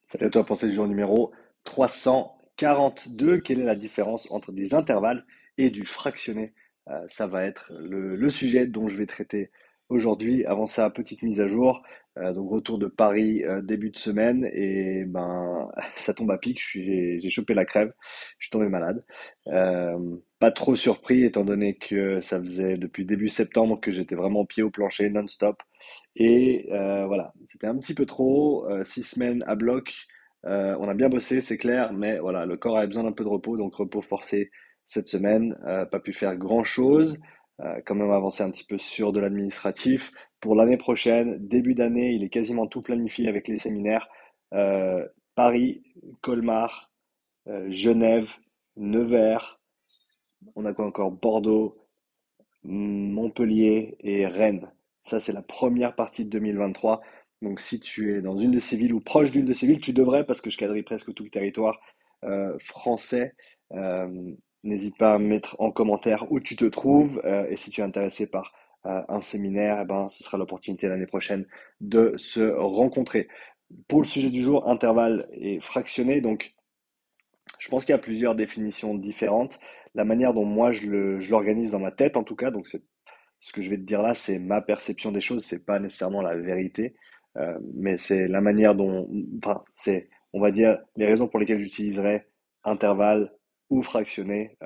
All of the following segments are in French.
Salut à toi, pensée du jour numéro 342. Quelle est la différence entre des intervalles et du fractionné? Ça va être le sujet dont je vais traiter aujourd'hui. Avant ça, petite mise à jour. Donc retour de Paris début de semaine et ben ça tombe à pic. J'ai chopé la crève. Je suis tombé malade. Euh, Pas trop surpris étant donné que ça faisait depuis début septembre que j'étais vraiment pied au plancher non-stop. Et voilà, c'était un petit peu trop. 6 semaines à bloc. On a bien bossé, c'est clair, mais voilà, le corps avait besoin d'un peu de repos, donc repos forcé cette semaine. Pas pu faire grand-chose. Quand même avancé un petit peu sur de l'administratif. Pour l'année prochaine, début d'année, il est quasiment tout planifié avec les séminaires. Paris, Colmar, Genève, Nevers. On a quoi encore? Bordeaux, Montpellier et Rennes. Ça, c'est la première partie de 2023. Donc, si tu es dans une de ces villes ou proche d'une de ces villes, tu devrais, parce que je quadrille presque tout le territoire français. Euh, N'hésite pas à mettre en commentaire où tu te trouves et si tu es intéressé par un séminaire, eh ben, ce sera l'opportunité l'année prochaine de se rencontrer. Pour le sujet du jour, intervalle et fractionné. Donc, je pense qu'il y a plusieurs définitions différentes. La manière dont moi je l'organise dans ma tête, en tout cas, donc c'est ce que je vais te dire là, c'est ma perception des choses, c'est pas nécessairement la vérité, mais c'est la manière dont, enfin, c'est, on va dire, les raisons pour lesquelles j'utiliserais intervalle ou fractionné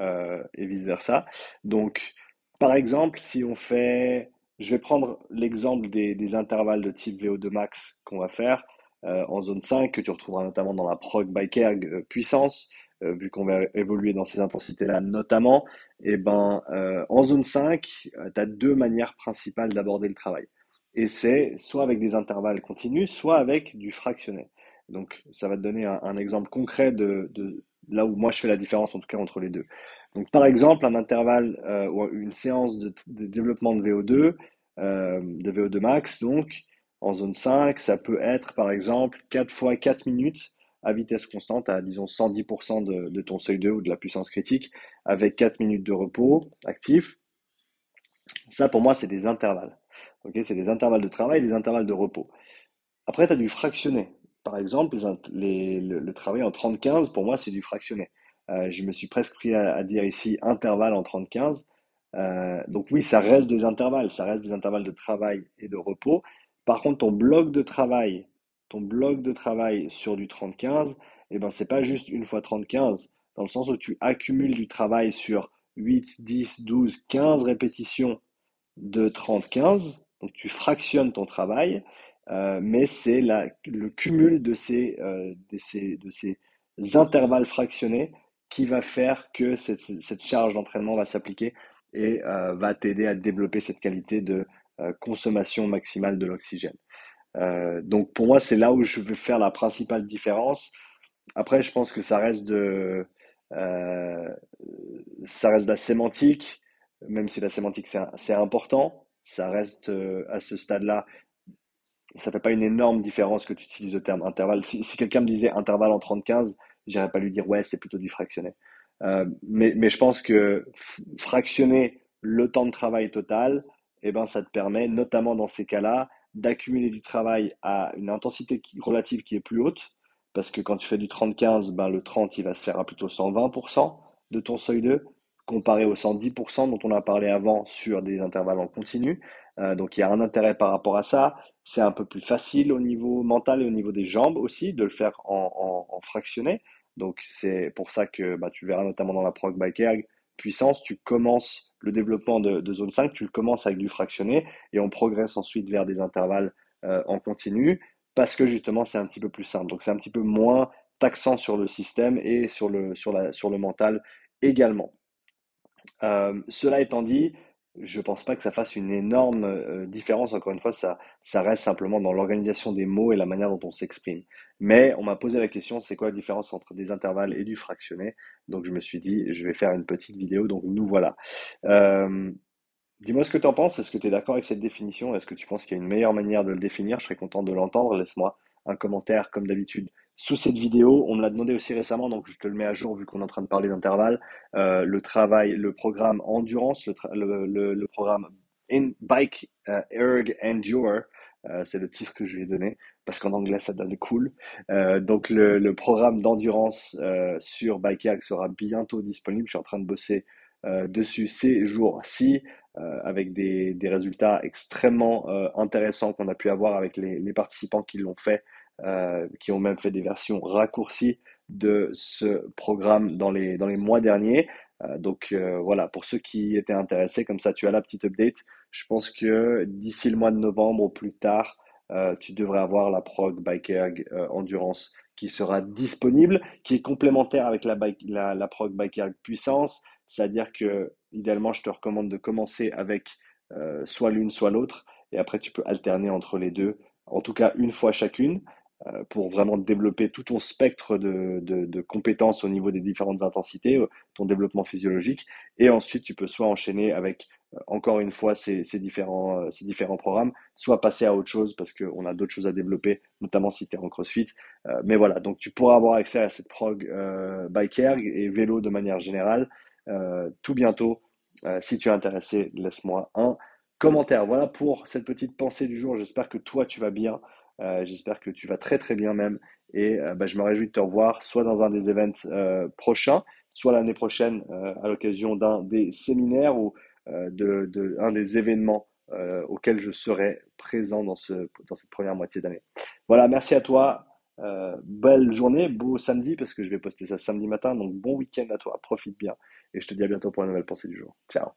et vice-versa. Donc, par exemple, si on fait, je vais prendre l'exemple des intervalles de type VO2 max qu'on va faire en zone 5, que tu retrouveras notamment dans la prog bike erg puissance, vu qu'on va évoluer dans ces intensités-là notamment. Et ben, en zone 5, tu as deux manières principales d'aborder le travail. Et c'est soit avec des intervalles continus, soit avec du fractionné. Donc, ça va te donner un exemple concret de là où moi je fais la différence, en tout cas, entre les deux. Donc, par exemple, un intervalle ou une séance de développement de VO2, de VO2 max, donc en zone 5, ça peut être par exemple 4 fois 4 minutes à vitesse constante, à disons 110% de ton seuil 2 ou de la puissance critique avec 4 minutes de repos actif. Ça, pour moi, c'est des intervalles. Ok, c'est des intervalles de travail et des intervalles de repos. Après, tu as du fractionné. Par exemple, le travail en 30-15, pour moi, c'est du fractionné. Je me suis presque pris à dire ici intervalle en 30-15. Donc oui, ça reste des intervalles de travail et de repos. Par contre, ton bloc de travail sur du 30-15, eh ben, c'est pas juste une fois 30-15, dans le sens où tu accumules du travail sur 8, 10, 12, 15 répétitions de 30-15, donc tu fractionnes ton travail, mais c'est le cumul de ces intervalles fractionnés qui va faire que cette charge d'entraînement va s'appliquer et va t'aider à développer cette qualité de consommation maximale de l'oxygène. Donc pour moi, c'est là où je veux faire la principale différence. Après, je pense que euh, ça reste de la sémantique, même si la sémantique c'est important, ça reste à ce stade-là, ça fait pas une énorme différence que tu utilises le terme intervalle. Si quelqu'un me disait intervalle en 30-15, j'irais pas lui dire ouais, c'est plutôt du fractionné. Mais je pense que fractionner le temps de travail total, eh ben, ça te permet, notamment dans ces cas-là, d'accumuler du travail à une intensité relative qui est plus haute. Parce que quand tu fais du 30-15, ben, le 30, il va se faire à plutôt 120% de ton seuil 2, comparé au 110% dont on a parlé avant sur des intervalles en continu. Donc il y a un intérêt par rapport à ça. C'est un peu plus facile au niveau mental et au niveau des jambes aussi de le faire en fractionné. Donc c'est pour ça que bah, tu le verras notamment dans la prog bike erg puissance, tu commences le développement de zone 5, tu le commences avec du fractionné et on progresse ensuite vers des intervalles en continu parce que justement c'est un petit peu plus simple. Donc c'est un petit peu moins taxant sur le système et sur le mental également. Cela étant dit, je pense pas que ça fasse une énorme différence. Encore une fois, ça reste simplement dans l'organisation des mots et la manière dont on s'exprime. Mais on m'a posé la question, c'est quoi la différence entre des intervalles et du fractionné? Donc je me suis dit, je vais faire une petite vidéo. Donc nous voilà. Euh, Dis-moi ce que tu en penses. Est-ce que tu es d'accord avec cette définition? Est-ce que tu penses qu'il y a une meilleure manière de le définir? Je serais content de l'entendre. Laisse-moi un commentaire comme d'habitude sous cette vidéo. On me l'a demandé aussi récemment, donc je te le mets à jour vu qu'on est en train de parler d'intervalle. Le travail, le programme Endurance, le programme Bike Erg Endure. c'est le titre que je lui ai donné, parce qu'en anglais ça donne cool. Donc le programme d'endurance sur Bikehack sera bientôt disponible. Je suis en train de bosser dessus ces jours-ci, avec des résultats extrêmement intéressants qu'on a pu avoir avec les participants qui l'ont fait, qui ont même fait des versions raccourcies de ce programme dans les mois derniers. Voilà, pour ceux qui étaient intéressés, comme ça tu as la petite update. Je pense que d'ici le mois de novembre au plus tard, tu devrais avoir la prog Bike Erg Endurance qui sera disponible, qui est complémentaire avec la prog Bike Erg Puissance. C'est-à-dire que idéalement, je te recommande de commencer avec soit l'une, soit l'autre, et après tu peux alterner entre les deux, en tout cas une fois chacune, pour vraiment développer tout ton spectre de compétences au niveau des différentes intensités, ton développement physiologique, et ensuite tu peux soit enchaîner avec encore une fois ces différents programmes, soit passer à autre chose parce qu'on a d'autres choses à développer, notamment si tu es en CrossFit. Mais voilà, donc tu pourras avoir accès à cette prog bike erg et vélo de manière générale tout bientôt. Si tu es intéressé, laisse-moi un commentaire. Voilà pour cette petite pensée du jour. J'espère que toi tu vas bien. J'espère que tu vas très très bien même. Et bah, je me réjouis de te revoir soit dans un des events prochains, soit l'année prochaine à l'occasion d'un des séminaires ou un des événements auxquels je serai présent dans cette première moitié d'année. Voilà, merci à toi. Belle journée, beau samedi parce que je vais poster ça samedi matin. Donc bon week-end à toi, profite bien et je te dis à bientôt pour une nouvelle pensée du jour. Ciao.